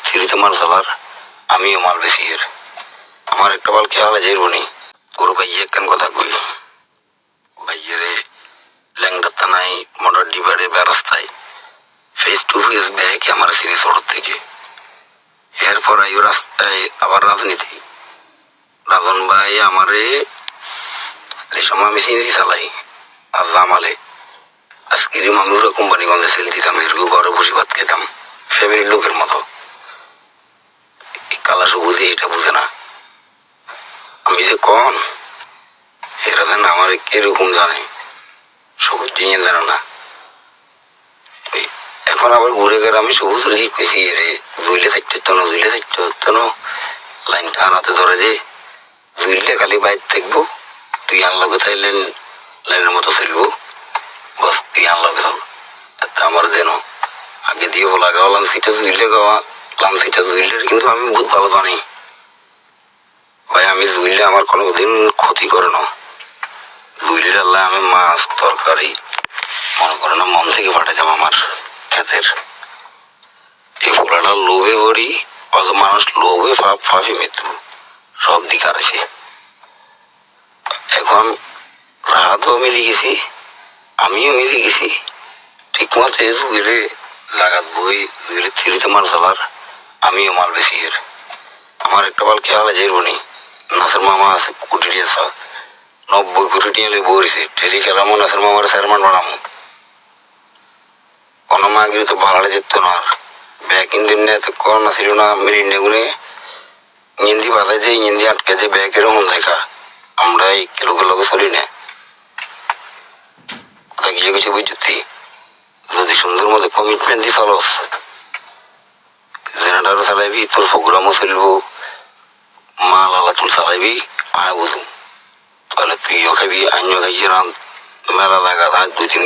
থ্রিতে মাল চালার, আমিও মাল বেশি এর। আমার একটা বাল খেয়ালে যাইব নি। তোর ভাইয়ে কেন কথা কই, ভাইয়েরে ল্যাংডা থানায় মোটর ডিবারে বেরাস্তায় ফেস টু ফেস দেয় আমার চিনি ছোট থেকে। এরপর আইও রাস্তায় আবার রাজনীতি। রাজন ভাই আমারে এই সময় আমি চিনি চালাই আর জামালে আজকেরই মামিরা কোম্পানিগঞ্জে সেল দিতাম, এরকম ঘরে বসে ভাত খেতাম ফ্যামিলির লোকের মতো। কালা সবুজে এটা বুঝে না, আমি যে কন এরা যেন আমার কিরকম জানে, সবুজ নিয়ে জানে না। এখন আবার ঘুরে গেলে আমি সবুজ রেখে কেছি রে জুইলে থাকতো না, জুইলে থাকতো না লাইনটা আনাতে ধরে যে জুইলে খালি বাইর থাকবো, তুই আনলগে তাইলে লাইনের মতো চলবো, বস তুই আনলগে চল। আমার যেন আগে দিয়ে লাগাও লামসিটা জুইলে গাওয়া লামসিটা জুইলে, কিন্তু আমি বহুত ভালো জানি ভাই আমি জুইলে আমার কোনোদিন ক্ষতি করে না। জুইলে আল্লাহ আমি মাছ তরকারি মনে করে না মন থেকে পাঠাতাম আমার ক্ষেতের। এই ফোলাটা লোভে ভরি, অত মানুষ লোভে ফাঁপি মৃত্যু সব দিক আছে। এখন রাহাতও মিলে গেছি, আমিও মিলে গেছি ঠিক মতো। জুইলে জাগাত বই জুইলে থ্রিতে মাল চালার, আমিও মাল বেশি এর। আমার একটা বাল খেয়ালে যাইব নি। নাসের মামা আছে কোটি টিয়া 90 কোটি টিয়া লই বইছে ঠেলি খেলামো, নাসের মামার চেয়ারম্যান বানামো। কোনো মাগিরি তো ভাড়ালে যেত না, আর ব্যাগ ইঞ্জিন নিয়ে তো করোনা ছিল না, মিলিনে গুনে ইঞ্জি বাধায় যে ইঞ্জি আটকে যে ব্যাগের মন দেখা আমরা এই লোকের লোকে চলি না। কথা গিয়ে কিছু বুঝছি, যদি সুন্দর মতো কমিটমেন্ট দিয়ে চলস, জেনারেটারও চালাইবি, তোর প্রোগ্রামও চলবো, মাল আলা তুল চালাইবি, আয় বুঝুম তাহলে তুইও খাবি আইনও খাইয়ে রান মেলা জায়গা 2-3